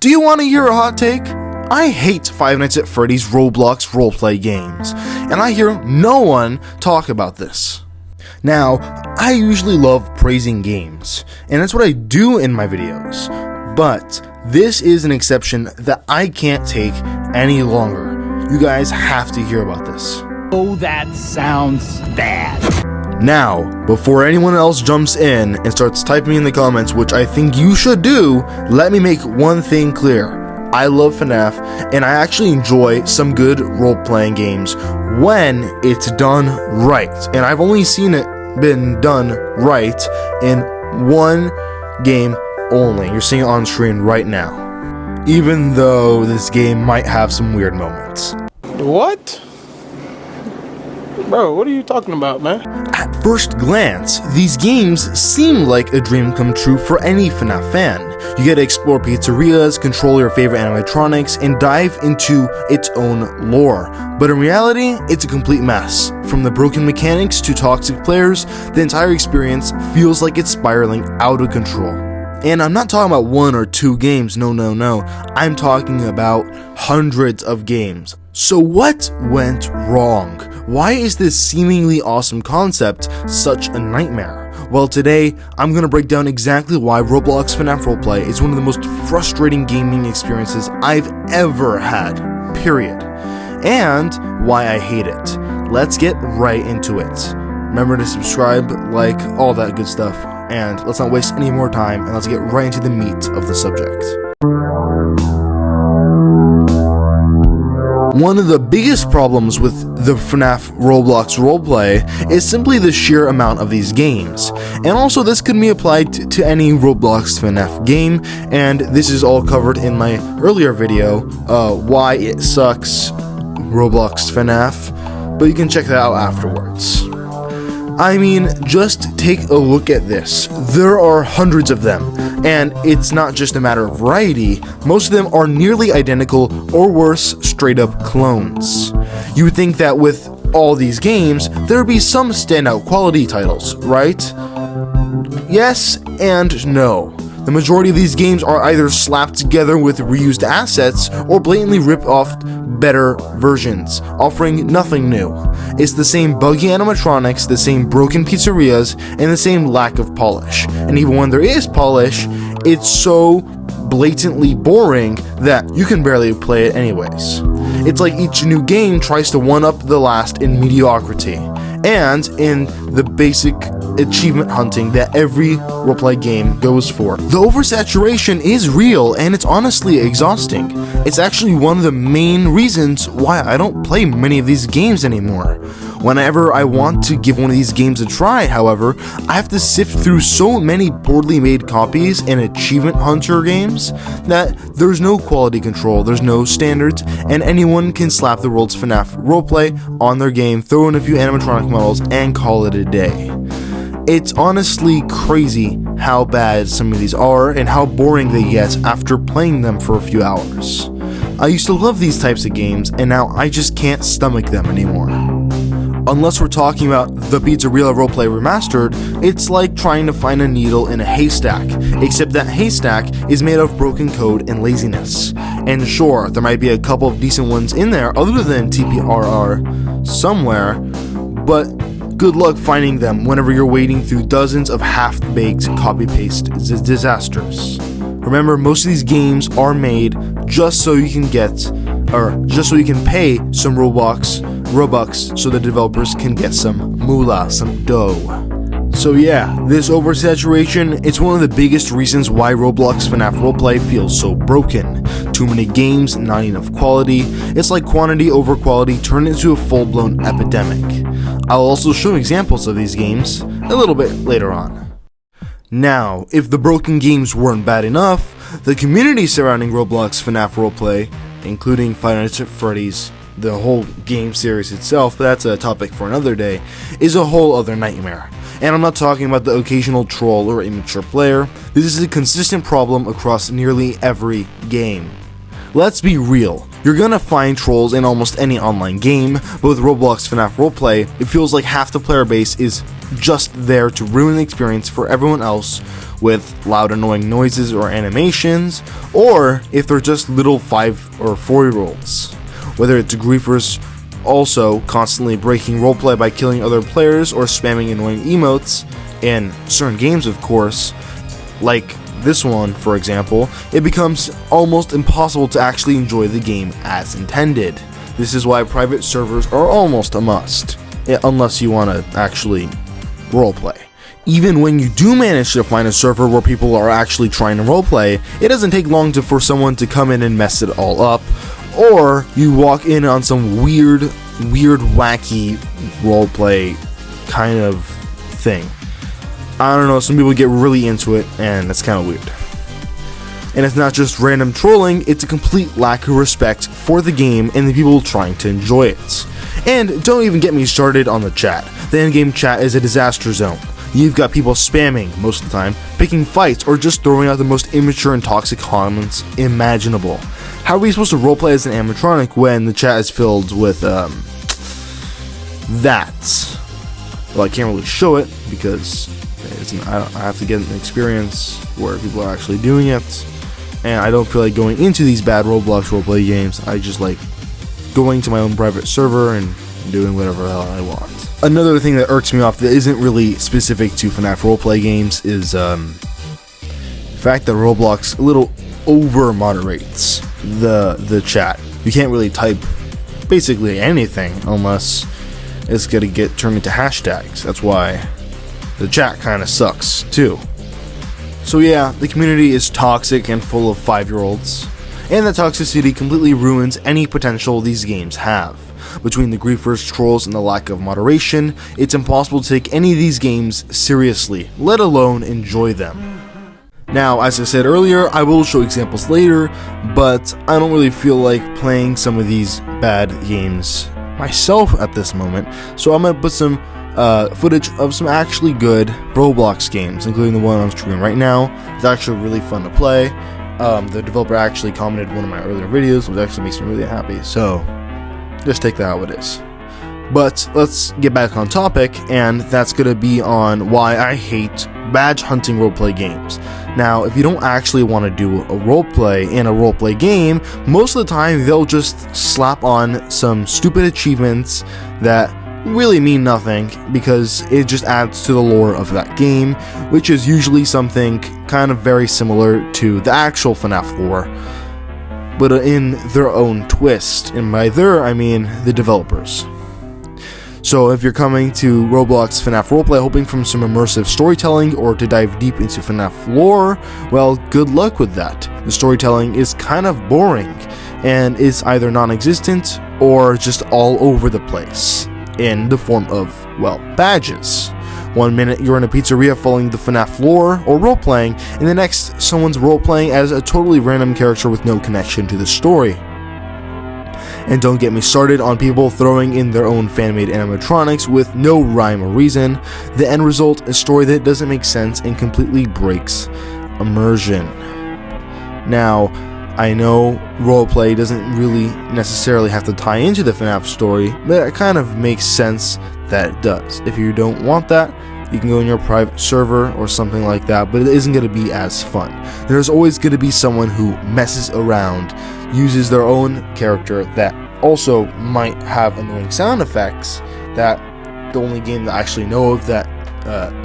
Do you want to hear a hot take? I hate Five Nights at Freddy's Roblox roleplay games, and I hear no one talk about this. Now, I usually love praising games, and that's what I do in my videos, but this is an exception that I can't take any longer. You guys have to hear about this. Oh, that sounds bad. Now, before anyone else jumps in and starts typing in the comments, which I think you should do, let me make one thing clear. I love FNAF, and I actually enjoy some good role-playing games when it's done right. And I've only seen it been done right in one game only. You're seeing it on screen right now. Even though this game might have some weird moments. What? Bro, what are you talking about, man? At first glance, these games seem like a dream come true for any FNAF fan. You get to explore pizzerias, control your favorite animatronics, and dive into its own lore. But in reality, it's a complete mess. From the broken mechanics to toxic players, the entire experience feels like it's spiraling out of control. And I'm not talking about one or two games, no. I'm talking about hundreds of games. So what went wrong? Why is this seemingly awesome concept such a nightmare? Well, today, I'm going to break down exactly why Roblox FNAF Roleplay is one of the most frustrating gaming experiences I've ever had, period. And why I hate it. Let's get right into it. Remember to subscribe, like, all that good stuff. And let's not waste any more time, and let's get right into the meat of the subject. One of the biggest problems with the FNAF Roblox roleplay is simply the sheer amount of these games. And also this could be applied to any Roblox FNAF game, and this is all covered in my earlier video, why it sucks, Roblox FNAF, but you can check that out afterwards. I mean, just take a look at this. There are hundreds of them, and it's not just a matter of variety. Most of them are nearly identical, or worse, straight up clones. You would think that with all these games, there would be some standout quality titles, right? Yes and no. The majority of these games are either slapped together with reused assets or blatantly rip off better versions, offering nothing new. It's the same buggy animatronics, the same broken pizzerias, and the same lack of polish. And even when there is polish, it's so blatantly boring that you can barely play it anyways. It's like each new game tries to one-up the last in mediocrity, and in the basic achievement hunting that every roleplay game goes for. The oversaturation is real, and it's honestly exhausting. It's actually one of the main reasons why I don't play many of these games anymore. Whenever I want to give one of these games a try, however, I have to sift through so many poorly made copies and achievement hunter games that there's no quality control, there's no standards, and anyone can slap the world's FNAF roleplay on their game, throw in a few animatronic models, and call it a day. It's honestly crazy how bad some of these are and how boring they get after playing them for a few hours. I used to love these types of games, and now I just can't stomach them anymore. Unless we're talking about the Pizzeria Roleplay Remastered, it's like trying to find a needle in a haystack, except that haystack is made of broken code and laziness. And sure, there might be a couple of decent ones in there other than TPRR somewhere, but good luck finding them whenever you're wading through dozens of half-baked copy-paste disasters. Remember, most of these games are made just so you can pay some Robux so the developers can get some moolah, some dough. So yeah, this oversaturation, it's one of the biggest reasons why Roblox FNAF Roleplay feels so broken. Too many games, not enough quality. It's like quantity over quality turned into a full-blown epidemic. I'll also show examples of these games a little bit later on. Now, if the broken games weren't bad enough, the community surrounding Roblox FNAF Roleplay, including Five Nights at Freddy's, the whole game series itself, but that's a topic for another day, is a whole other nightmare. And I'm not talking about the occasional troll or immature player. This is a consistent problem across nearly every game. Let's be real, you're gonna find trolls in almost any online game, but with Roblox FNAF Roleplay, it feels like half the player base is just there to ruin the experience for everyone else, with loud annoying noises or animations, or if they're just little 5 or 4-year-olds. Whether it's griefers also constantly breaking roleplay by killing other players or spamming annoying emotes in certain games, of course, like this one for example, it becomes almost impossible to actually enjoy the game as intended. This is why private servers are almost a must, unless you want to actually roleplay. Even when you do manage to find a server where people are actually trying to roleplay, it doesn't take long for someone to come in and mess it all up, or you walk in on some weird, wacky roleplay kind of thing. I don't know, some people get really into it, and it's kind of weird. And it's not just random trolling, it's a complete lack of respect for the game and the people trying to enjoy it. And don't even get me started on the chat. The in-game chat is a disaster zone. You've got people spamming, most of the time, picking fights, or just throwing out the most immature and toxic comments imaginable. How are we supposed to roleplay as an animatronic when the chat is filled with, that? Well, I can't really show it, because I have to get an experience where people are actually doing it, and I don't feel like going into these bad Roblox roleplay games. I just like going to my own private server and doing whatever the hell I want. Another thing that irks me off that isn't really specific to FNAF roleplay games is the fact that Roblox a little over moderates the chat. You can't really type basically anything unless it's gonna get turned into hashtags. That's why the chat kind of sucks too. So yeah, the community is toxic and full of 5-year-olds, and the toxicity completely ruins any potential these games have. Between the griefers, trolls, and the lack of moderation, it's impossible to take any of these games seriously, let alone enjoy them. Now, as I said earlier, I will show examples later, but I don't really feel like playing some of these bad games myself at this moment, so I'm gonna put some footage of some actually good Roblox games, including the one on screen right now. It's actually really fun to play. The developer actually commented one of my earlier videos, which actually makes me really happy, so just take that how it is. But let's get back on topic, and that's going to be on why I hate badge hunting roleplay games. Now, if you don't actually want to do a roleplay in a roleplay game, most of the time they'll just slap on some stupid achievements that really mean nothing, because it just adds to the lore of that game, which is usually something kind of very similar to the actual FNAF lore, but in their own twist. And by their, I mean the developers. So if you're coming to Roblox FNAF Roleplay hoping for some immersive storytelling or to dive deep into FNAF lore, well, good luck with that. The storytelling is kind of boring, and is either non-existent or just all over the place, in the form of, well, badges. One minute you're in a pizzeria following the FNAF lore or roleplaying, and the next someone's roleplaying as a totally random character with no connection to the story. And don't get me started on people throwing in their own fan-made animatronics with no rhyme or reason. The end result is a story that doesn't make sense and completely breaks immersion. Now, I know roleplay doesn't really necessarily have to tie into the FNAF story, but it kind of makes sense that it does. If you don't want that, you can go in your private server or something like that, but it isn't going to be as fun. There's always going to be someone who messes around, uses their own character that also might have annoying sound effects. That the only game that I actually know of that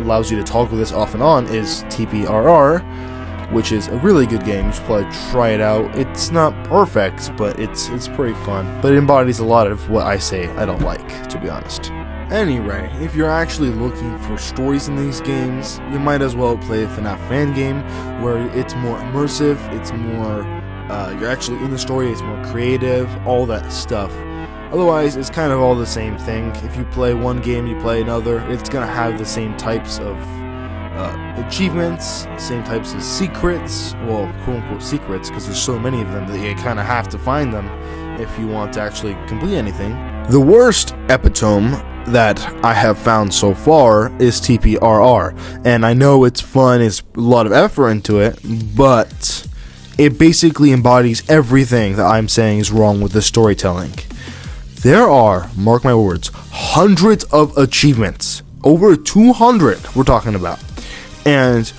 allows you to toggle this off and on is TPRR, which is a really good game. You should probably try it out. It's not perfect, but it's pretty fun. But it embodies a lot of what I say I don't like, to be honest. Anyway, if you're actually looking for stories in these games, you might as well play a FNAF fan game, where it's more immersive, it's more, you're actually in the story, it's more creative, all that stuff. Otherwise, it's kind of all the same thing. If you play one game, you play another, it's gonna have the same types of achievements, same types of secrets, well, quote-unquote secrets, because there's so many of them that you kind of have to find them if you want to actually complete anything. The worst epitome that I have found so far is TPRR, and I know it's fun, it's a lot of effort into it, but it basically embodies everything that I'm saying is wrong with the storytelling. There are, mark my words, hundreds of achievements, over 200 we're talking about, and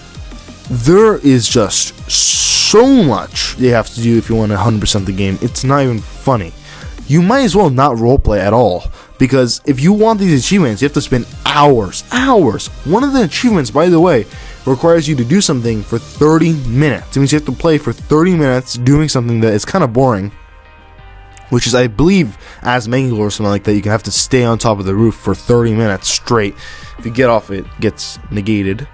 there is just so much you have to do if you want to 100% the game. It's not even funny. You might as well not roleplay at all, because if you want these achievements, you have to spend hours. One of the achievements, by the way, requires you to do something for 30 minutes. It means you have to play for 30 minutes doing something that is kind of boring, which is, I believe, as Mangle or something like that, you can have to stay on top of the roof for 30 minutes straight. If you get off, it gets negated.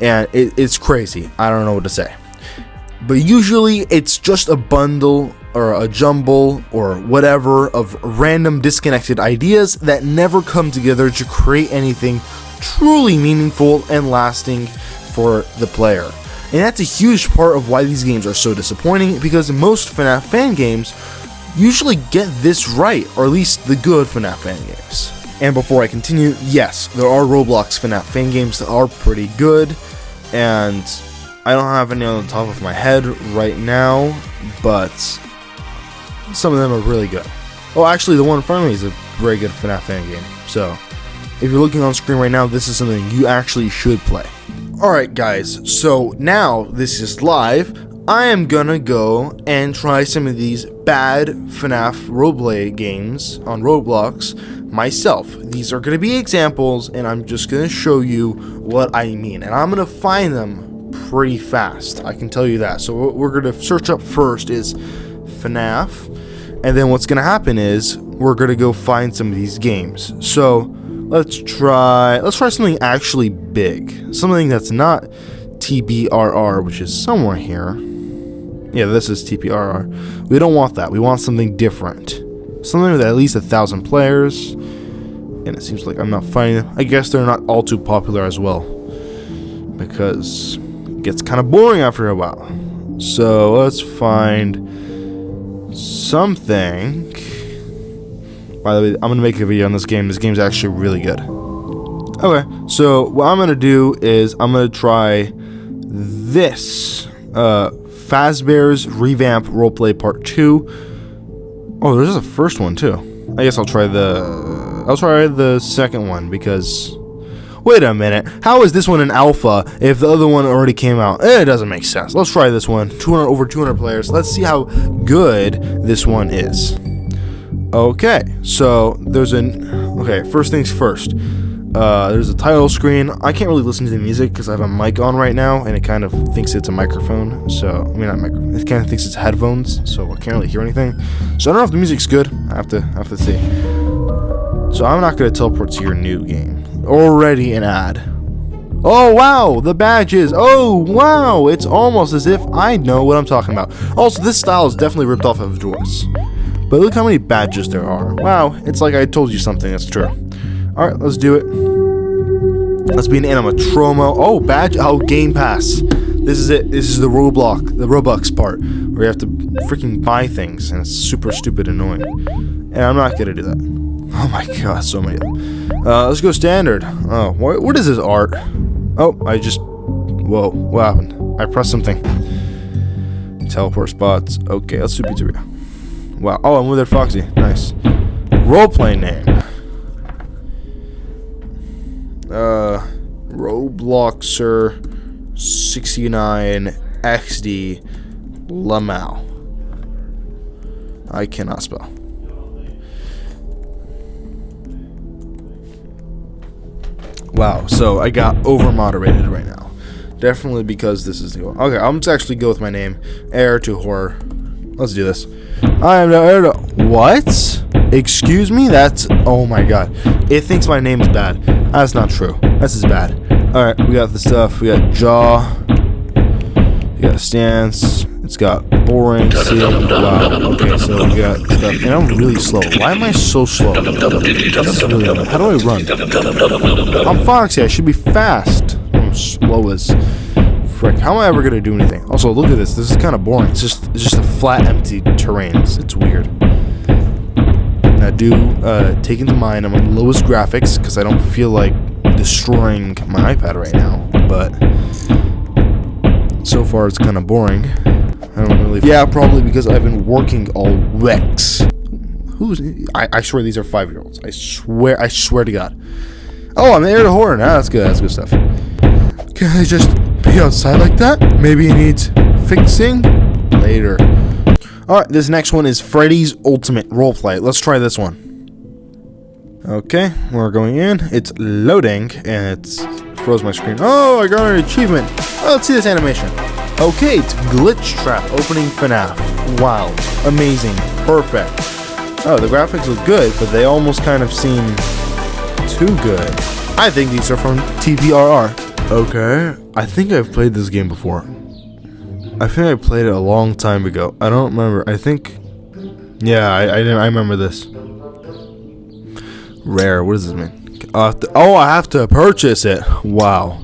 And it's crazy. I don't know what to say. But usually it's just a bundle or a jumble or whatever of random disconnected ideas that never come together to create anything truly meaningful and lasting for the player. And that's a huge part of why these games are so disappointing, because most FNAF fan games usually get this right, or at least the good FNAF fan games. And before I continue, yes, there are Roblox FNAF fan games that are pretty good, and I don't have any on the top of my head right now, but some of them are really good. Oh, actually, the one in front of me is a very good FNAF fan game. So, if you're looking on screen right now, this is something you actually should play. Alright guys, so now this is live. I am gonna go and try some of these bad FNAF roleplay games on Roblox myself. These are gonna be examples, and I'm just gonna show you what I mean. And I'm gonna find them pretty fast, I can tell you that. So what we're gonna search up first is FNAF, and then what's gonna happen is we're gonna go find some of these games. So let's try something actually big, something that's not TBRR, which is somewhere here. Yeah, this is TPRR. We don't want that. We want something different, something with at least 1,000 players. And it seems like I'm not finding them. I guess they're not all too popular as well, because it gets kind of boring after a while. So let's find something. By the way, I'm gonna make a video on this game. This game's actually really good. Okay, so what I'm gonna do is I'm gonna try this Fazbear's Revamp Roleplay Part 2. Oh, there's a first one too. I guess I'll try the second one, because wait a minute, how is this one an alpha if the other one already came out? It doesn't make sense. Let's try this one. Over 200 players. Let's see how good this one is. Okay, so first things first. There's a title screen. I can't really listen to the music because I have a mic on right now, and it kind of thinks it's a microphone. So, I mean, not microphone. It kind of thinks it's headphones, so I can't really hear anything. So I don't know if the music's good. I have to see. So I'm not gonna teleport to your new game. Already an ad. Oh wow, the badges. Oh wow, it's almost as if I know what I'm talking about. Also, this style is definitely ripped off of Doors. But look how many badges there are. Wow, it's like I told you something that's true. Alright, let's do it. Let's be an animatromo. Oh, badge. Oh, Game Pass. This is it. This is the Robux part, where you have to freaking buy things, and it's super stupid annoying. And I'm not gonna do that. Oh my god, so many of them. Let's go standard. Oh, what is this art? Oh, whoa, what happened? I pressed something. Teleport spots. Okay, let's do pizzeria. Wow. Oh, I'm with it, Foxy. Nice. Roleplay name. Robloxer 69 XD Lamau. I cannot spell. Wow, so I got over moderated right now. Definitely because this is the okay. I'm just actually go with my name, Heir to Horror. Let's do this. I am the heir to what? Excuse me? That's oh my god. It thinks my name is bad. That's not true. This is bad. All right, we got the stuff. We got jaw. We got stance. It's got boring. Wow. Okay, so we got stuff. And I'm really slow. Why am I so slow? This is really annoying. How do I run? I'm Foxy. I should be fast. I'm slow as frick. How am I ever gonna do anything? Also, look at this. This is kind of boring. It's just a flat, empty terrain. It's weird. And I do take into mind I'm on lowest graphics because I don't feel like destroying my iPad right now. But so far, it's kind of boring. I don't really. Yeah, probably because I've been working all weeks. I swear these are 5-year-olds. I swear to God. Oh, I'm the heir to horror. Nah, that's good. That's good stuff. Can I just be outside like that? Maybe it needs fixing later. Alright, this next one is Freddy's Ultimate Roleplay. Let's try this one. Okay, we're going in. It's loading, and it's froze my screen. Oh, I got an achievement. Oh, let's see this animation. Okay, it's Glitch Trap opening FNAF. Wow, amazing, perfect. Oh, the graphics look good, but they almost kind of seem too good. I think these are from TPRR. Okay, I think I've played this game before. I think I played it a long time ago. I don't remember. I think, yeah, I remember this. Rare. What does this mean? I have to purchase it. Wow.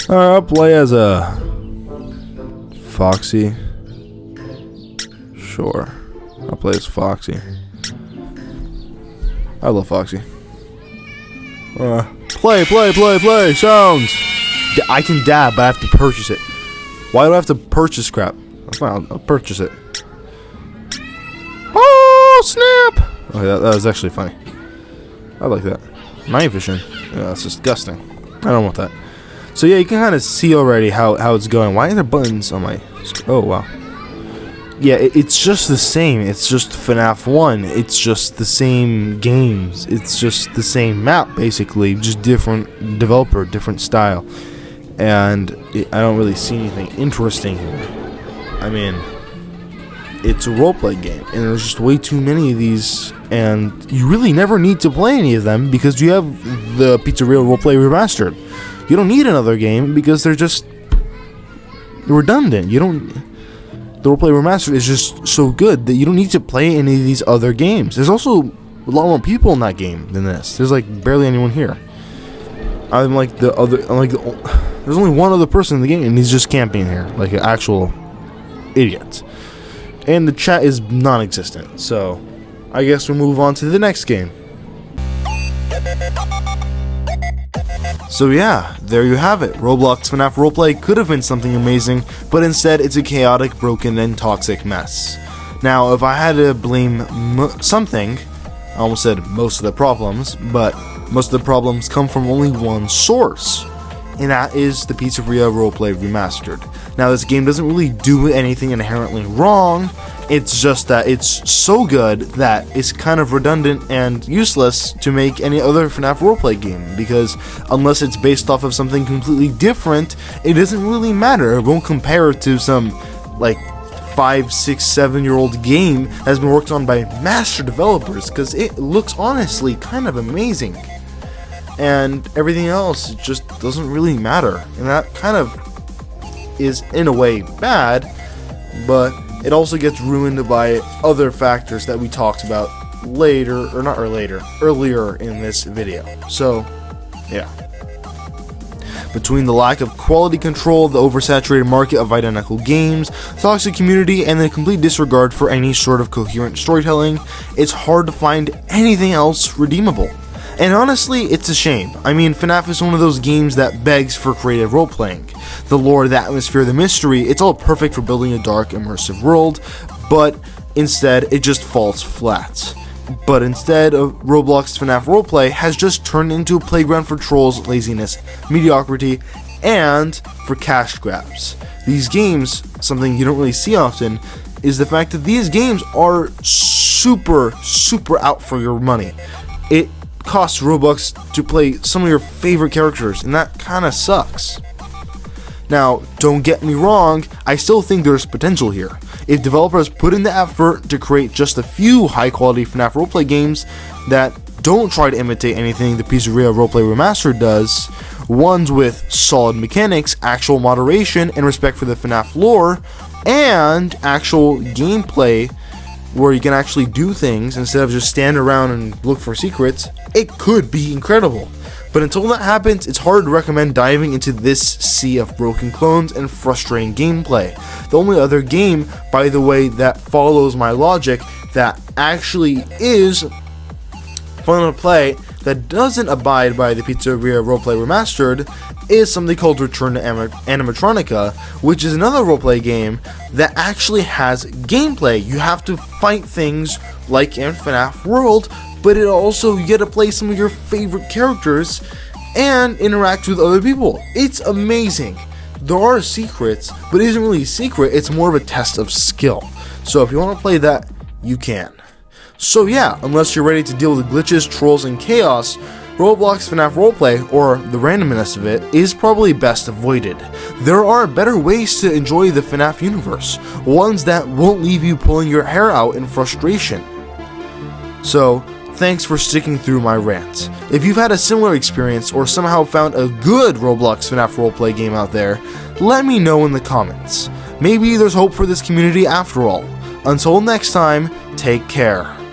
I'll play as a Foxy. Sure. I'll play as Foxy. I love Foxy. Play. Sounds. I can dab, but I have to purchase it. Why do I have to purchase crap? That's fine. I'll purchase it. Oh, snap! Okay, that was actually funny. I like that. Night vision. Yeah, that's disgusting. I don't want that. So yeah, you can kind of see already how it's going. Why are there buttons on my... Oh, wow. Yeah, it's just the same. It's just FNAF 1. It's just the same games. It's just the same map, basically. Just different developer, different style. And I don't really see anything interesting here. I mean... It's a roleplay game, and there's just way too many of these, and you really never need to play any of them because you have the Pizzeria Roleplay Remastered. You don't need another game because they're just redundant. The Roleplay Remastered is just so good that you don't need to play any of these other games. There's also a lot more people in that game than this. There's like barely anyone here. There's only one other person in the game, and he's just camping here like an actual idiot. And the chat is non-existent, so I guess we'll move on to the next game. So yeah, there you have it. Roblox FNAF Roleplay could have been something amazing, but instead it's a chaotic, broken, and toxic mess. Now, if I had to blame something, I almost said most of the problems, but most of the problems come from only one source, and that is the Pizzeria Roleplay Remastered. Now, this game doesn't really do anything inherently wrong, it's just that it's so good that it's kind of redundant and useless to make any other FNAF roleplay game, because unless it's based off of something completely different, it doesn't really matter. It won't compare to some, like, 5, 6, 7-year-old game that has been worked on by master developers, because it looks honestly kind of amazing. And everything else just doesn't really matter, and that kind of is in a way bad, but it also gets ruined by other factors that we talked about earlier in this video. So yeah, between the lack of quality control, the oversaturated market of identical games, toxic community, and the complete disregard for any sort of coherent storytelling, it's hard to find anything else redeemable. And honestly, it's a shame. I mean, FNAF is one of those games that begs for creative role-playing. The lore, the atmosphere, the mystery, it's all perfect for building a dark, immersive world, but instead, it just falls flat. But instead, Roblox FNAF Roleplay has just turned into a playground for trolls, laziness, mediocrity, and for cash grabs. These games, something you don't really see often, is the fact that these games are super out for your money. It costs Robux to play some of your favorite characters, and that kinda sucks. Now, don't get me wrong, I still think there's potential here. If developers put in the effort to create just a few high-quality FNAF roleplay games that don't try to imitate anything the Pizzeria Roleplay Remastered does, ones with solid mechanics, actual moderation, and respect for the FNAF lore, and actual gameplay where you can actually do things instead of just stand around and look for secrets, it could be incredible. But until that happens, it's hard to recommend diving into this sea of broken clones and frustrating gameplay. The only other game, by the way, that follows my logic, that actually is fun to play, that doesn't abide by the Pizzeria Roleplay Remastered, is something called Return to Animatronica, which is another roleplay game that actually has gameplay. You have to fight things like in FNAF World, but it also, you get to play some of your favorite characters and interact with other people. It's amazing. There are secrets, but it isn't really a secret, it's more of a test of skill. So if you want to play that, you can. So yeah, unless you're ready to deal with glitches, trolls, and chaos, Roblox FNAF Roleplay, or the randomness of it, is probably best avoided. There are better ways to enjoy the FNAF universe, ones that won't leave you pulling your hair out in frustration. So, thanks for sticking through my rant. If you've had a similar experience or somehow found a good Roblox FNAF Roleplay game out there, let me know in the comments. Maybe there's hope for this community after all. Until next time, take care.